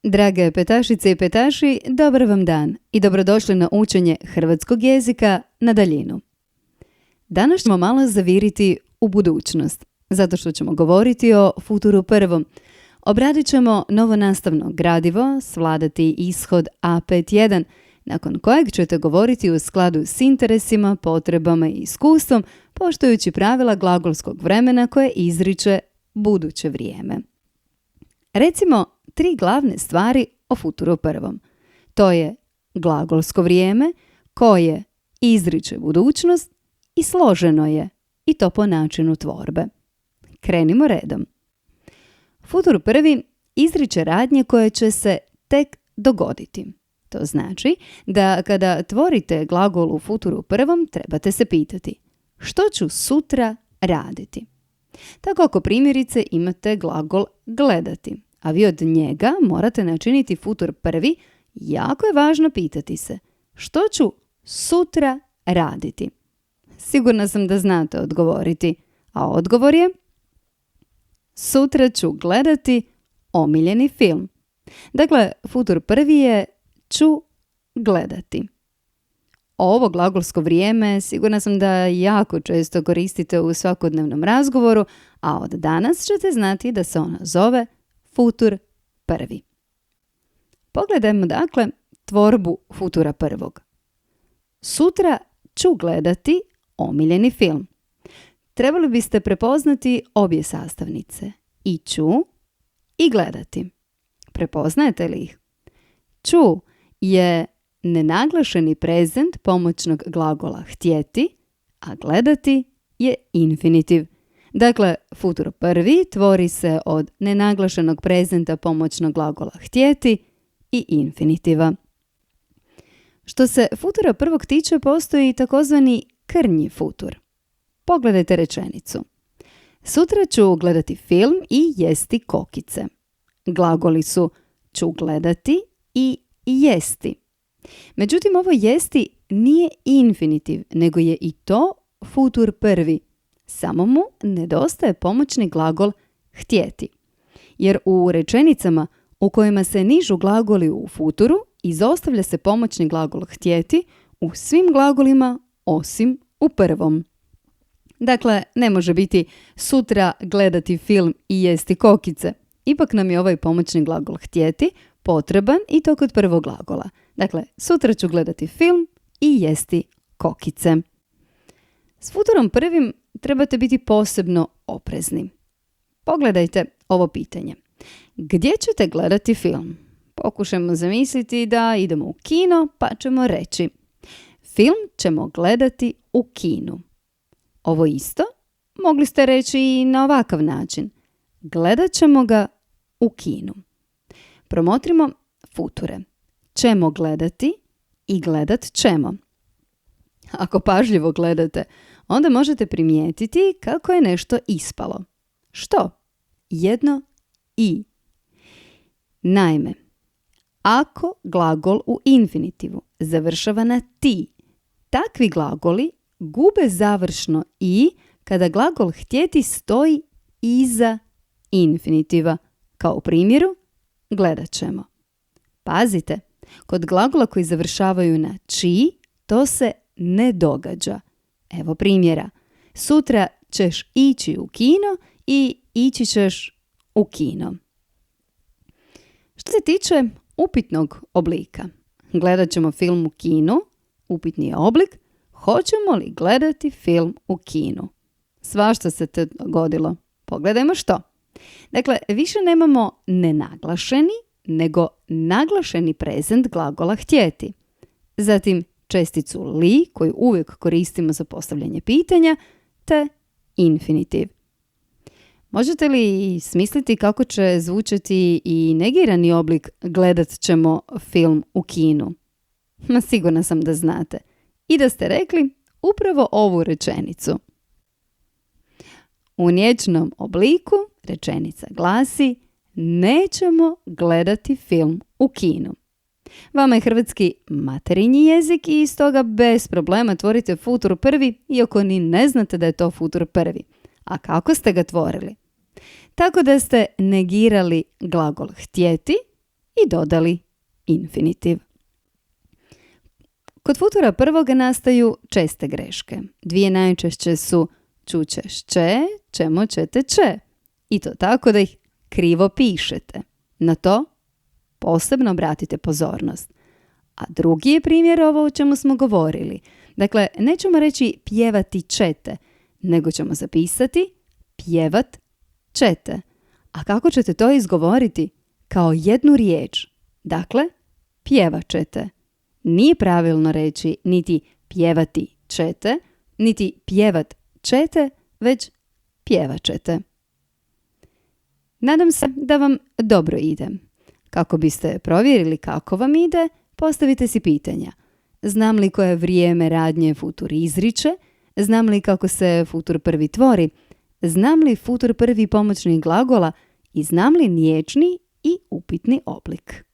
Drage petašice i petaši, dobar vam dan i dobrodošli na učenje hrvatskog jezika na daljinu. Danas ćemo malo zaviriti u budućnost, zato što ćemo govoriti o futuru prvom. Obradit ćemo novonastavno gradivo, svladati ishod A5.1, nakon kojeg ćete govoriti u skladu s interesima, potrebama i iskustvom, poštujući pravila glagolskog vremena koje izriče buduće vrijeme. Recimo 3 glavne stvari o futuru prvom. To je glagolsko vrijeme, koje izriče budućnost i složeno je, i to po načinu tvorbe. Krenimo redom. Futur prvi izriče radnje koje će se tek dogoditi. To znači da kada tvorite glagol u futuru prvom, trebate se pitati što ću sutra raditi. Tako ako primjerice imate glagol gledati, a vi od njega morate načiniti futur prvi, jako je važno pitati se što ću sutra raditi. Sigurna sam da znate odgovoriti, a odgovor je sutra ću gledati omiljeni film. Dakle, futur prvi je ću gledati. Ovo glagolsko vrijeme sigurna sam da jako često koristite u svakodnevnom razgovoru, a od danas ćete znati da se ona zove futur prvi. Pogledajmo dakle tvorbu futura prvog. Sutra ću gledati omiljeni film. Trebali biste prepoznati obje sastavnice, i ću i gledati. Prepoznajete li ih? Ću je nenaglašeni prezent pomoćnog glagola htjeti, a gledati je infinitiv. Dakle, futur prvi tvori se od nenaglašenog prezenta pomoćnog glagola htjeti i infinitiva. Što se futura prvog tiče, postoji takozvani krnji futur. Pogledajte rečenicu. Sutra ću gledati film i jesti kokice. Glagoli su ću gledati i jesti. Međutim, ovo jesti nije infinitiv, nego je i to futur prvi. Samo mu nedostaje pomoćni glagol htjeti. Jer u rečenicama u kojima se nižu glagoli u futuru, izostavlja se pomoćni glagol htjeti u svim glagolima osim u prvom. Dakle, ne može biti sutra gledati film i jesti kokice. Ipak nam je ovaj pomoćni glagol htjeti potreban i to kod prvog glagola. Dakle, sutra ću gledati film i jesti kokice. S futurom prvim trebate biti posebno oprezni. Pogledajte ovo pitanje. Gdje ćete gledati film? Pokušajmo zamisliti da idemo u kino, pa ćemo reći film ćemo gledati u kinu. Ovo isto mogli ste reći i na ovakav način. Gledat ćemo ga u kinu. Promotrimo future. Ćemo gledati i gledat ćemo. Ako pažljivo gledate, onda možete primijetiti kako je nešto ispalo. Što? Jedno i. Naime, ako glagol u infinitivu završava na ti, takvi glagoli gube završno i kada glagol htjeti stoji iza infinitiva. Kao u primjeru, gledat ćemo. Pazite, kod glagola koji završavaju na či, to se ne događa. Evo primjera. Sutra ćeš ići u kino i ići ćeš u kino. Što se tiče upitnog oblika, gledat ćemo film u kinu, upitni je oblik, hoćemo li gledati film u kinu? Svašta se te dogodilo. Pogledajmo što. Dakle, više nemamo nenaglašeni, nego naglašeni prezent glagola htjeti. Zatim česticu li, koju uvijek koristimo za postavljanje pitanja, te infinitiv. Možete li smisliti kako će zvučati i negirani oblik gledat ćemo film u kinu? Sigurna sam da znate. I da ste rekli upravo ovu rečenicu. U nječnom obliku rečenica glasi nećemo gledati film u kinu. Vama je hrvatski materinji jezik i stoga bez problema tvorite futur prvi, iako ni ne znate da je to futur prvi. A kako ste ga tvorili? Tako da ste negirali glagol htjeti i dodali infinitiv. Kod futura prvoga nastaju česte greške. Dvije najčešće su čućeš će, ćemo ćete će. I to tako da ih krivo pišete. Na to posebno obratite pozornost. A drugi je primjer ovo o čemu smo govorili. Dakle, nećemo reći pjevati ćete, nego ćemo zapisati pjevat ćete. A kako ćete to izgovoriti? Kao jednu riječ. Dakle, pjevat ćete. Nije pravilno reći niti pjevati ćete, niti pjevat ćete, već pjevat ćete. Nadam se da vam dobro ide. Kako biste provjerili kako vam ide, postavite si pitanja. Znam li koje vrijeme radnje futur izriče? Znam li kako se futur prvi tvori? Znam li futur prvi pomoćni glagola? I znam li nječni i upitni oblik?